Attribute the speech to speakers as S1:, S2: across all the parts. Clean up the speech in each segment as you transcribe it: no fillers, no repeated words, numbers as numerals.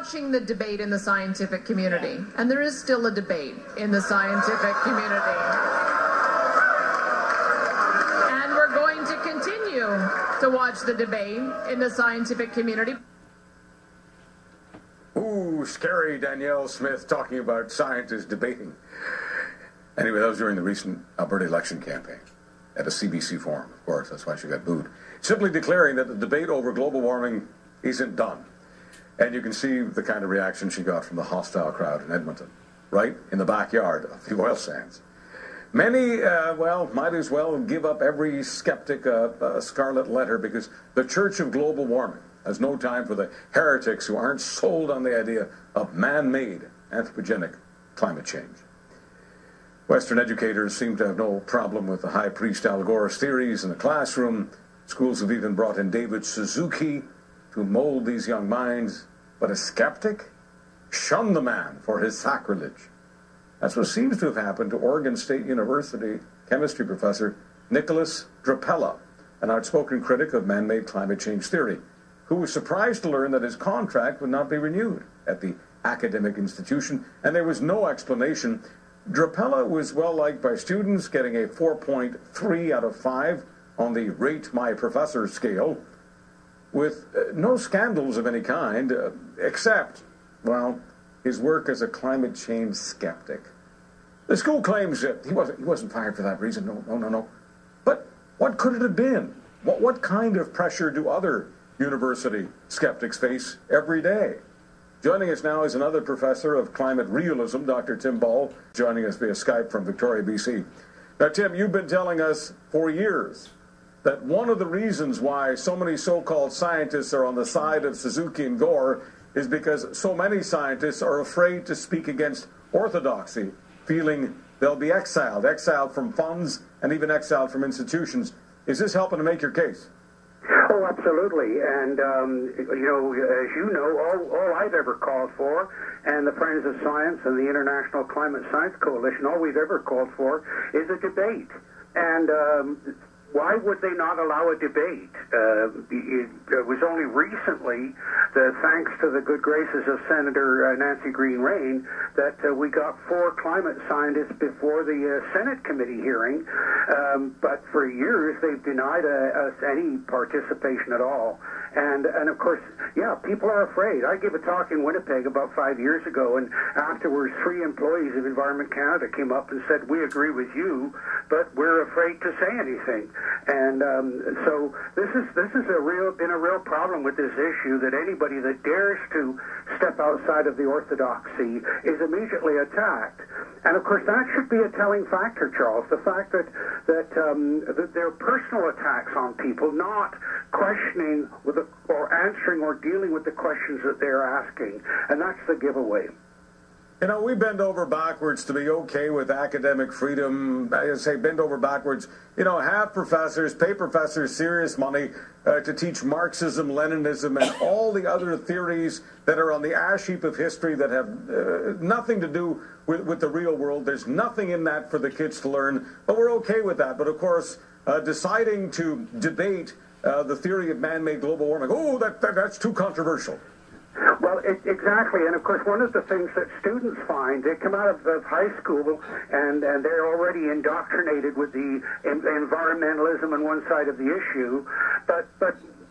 S1: watching the debate in the scientific community, and there is still a debate in the scientific community. And we're going to continue to watch the debate in the scientific community.
S2: Ooh, scary Danielle Smith talking about scientists debating. Anyway, that was during the recent Alberta election campaign at a CBC forum, of course. That's why she got booed. Simply declaring that the debate over global warming isn't done. And you can see the kind of reaction she got from the hostile crowd in Edmonton, right in the backyard of the oil sands. Many, might as well give up every skeptic a scarlet letter, because the Church of Global Warming has no time for the heretics who aren't sold on the idea of man-made anthropogenic climate change. Western educators seem to have no problem with the high priest Al Gore's theories in the classroom. Schools have even brought in David Suzuki to mold these young minds. But a skeptic? Shun the man for his sacrilege. That's what seems to have happened to Oregon State University chemistry professor Nicholas Drapella, an outspoken critic of man-made climate change theory, who was surprised to learn that his contract would not be renewed at the academic institution, and there was no explanation. Drapella was well-liked by students, getting a 4.3 out of 5 on the Rate My Professor scale, with no scandals of any kind, except, well, his work as a climate change skeptic. The school claims that he wasn't fired for that reason. No. But what could it have been? What kind of pressure do other university skeptics face every day? Joining us now is another professor of climate realism, Dr. Tim Ball, joining us via Skype from Victoria, BC. Now, Tim, you've been telling us for years that one of the reasons why so many so-called scientists are on the side of Suzuki and Gore is because so many scientists are afraid to speak against orthodoxy, feeling they'll be exiled from funds and even exiled from institutions. Is this helping to make your case?
S3: Oh, absolutely. And, as you know, all I've ever called for, and the Friends of Science and the International Climate Science Coalition, all we've ever called for is a debate. And why would they not allow a debate? It was only recently, thanks to the good graces of Senator Nancy Green-Rain, that we got 4 climate scientists before the Senate committee hearing. But for years, they've denied us any participation at all. And of course, yeah, people are afraid. I gave a talk in Winnipeg about 5 years ago, and afterwards 3 employees of Environment Canada came up and said, "We agree with you, but we're afraid to say anything." And so this has been a real problem with this issue, that anybody that dares to step outside of the orthodoxy is immediately attacked. And of course, that should be a telling factor, Charles. The fact that there are personal attacks on people, not questioning or answering or dealing with the questions that they're asking. And that's the giveaway.
S2: You know, we bend over backwards to be okay with academic freedom. I say bend over backwards. You know, have professors, pay professors serious money to teach Marxism, Leninism, and all the other theories that are on the ash heap of history that have nothing to do with the real world. There's nothing in that for the kids to learn, but we're okay with that. But of course, deciding to debate the theory of man-made global warming, that's too controversial.
S3: Well, exactly, and of course one of the things that students find, they come out of high school and they're already indoctrinated with the environmentalism on one side of the issue, but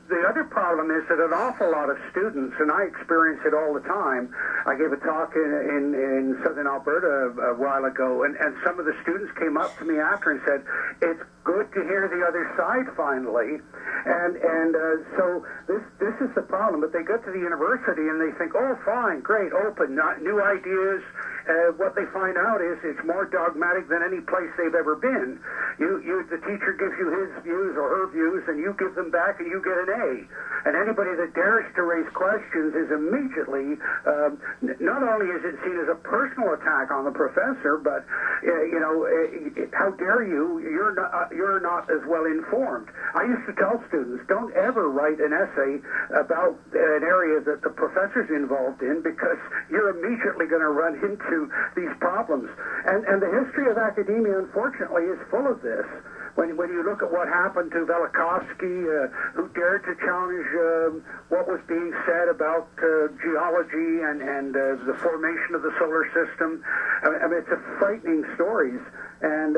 S3: the other problem is that an awful lot of students, and I experience it all the time. I gave a talk in southern Alberta a while ago, and some of the students came up to me after and said, "It's good to hear the other side finally." And so this is the problem. But they get to the university and they think, "Oh, fine, great, open, new ideas." What they find out is it's more dogmatic than any place they've ever been. The teacher gives you his views or her views, and you give them back, and you get an A. And anybody that dares to raise questions is immediately, not only is it seen as a personal attack on the professor, but how dare you? You're not as well informed. I used to tell students, don't ever write an essay about an area that the professor's involved in, because you're immediately going to run into these problems. And the history of academia, unfortunately, is full of this. when you look at what happened to Velikovsky, who dared to challenge what was being said about geology and the formation of the solar system, I mean, it's a frightening stories. And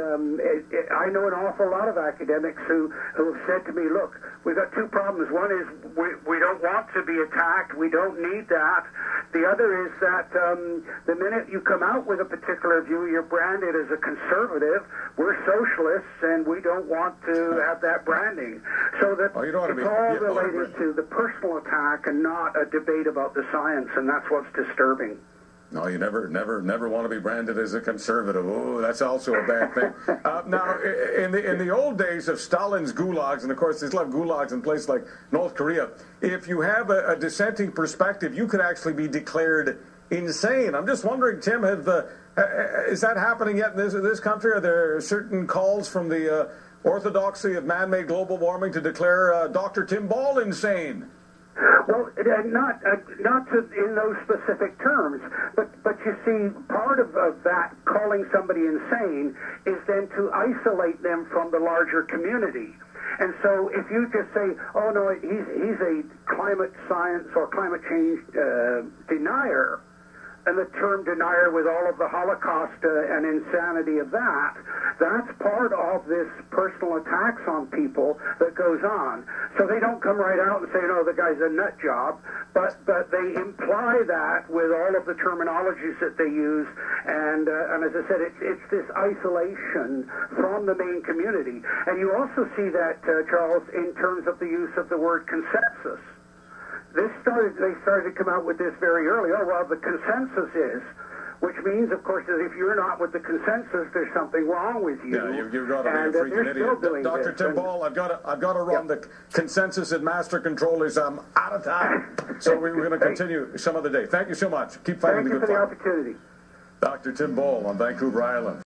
S3: I know an awful lot of academics who have said to me, look, we've got two problems. One is we don't want to be attacked. We don't need that. The other is that the minute you come out with a particular view, you're branded as a conservative. We're socialists, and we don't want to have that branding. So that it's all related to the personal attack and not a debate about the science, and that's what's disturbing.
S2: No, you never want to be branded as a conservative. Oh, that's also a bad thing. Now, in the old days of Stalin's gulags, and of course they still have gulags in places like North Korea, if you have a dissenting perspective, you could actually be declared insane. I'm just wondering, Tim, is that happening yet in this country? Are there certain calls from the orthodoxy of man-made global warming to declare Dr. Tim Ball insane?
S3: Well, not in those specific terms, but you see, part of that calling somebody insane is then to isolate them from the larger community. And so if you just say, oh no, he's a climate science or climate change denier, and the term denier with all of the Holocaust and insanity of that, that's part of this personal attacks on people that goes on. So they don't come right out and say, no, the guy's a nut job, but they imply that with all of the terminologies that they use, and as I said, it's this isolation from the main community. And you also see that, Charles, in terms of the use of the word consensus. They started to come out with this very early. Oh, well, the consensus is, which means, of course, that if you're not with the consensus, there's something wrong with you.
S2: Yeah, you've got to be a freaking idiot. Dr. Tim Ball, I've got to run. The consensus and master control is out of time. So we're going to continue some other day. Thank you so much. Keep fighting the good fight.
S3: Thank you for the opportunity.
S2: Dr. Tim Ball on Vancouver Island.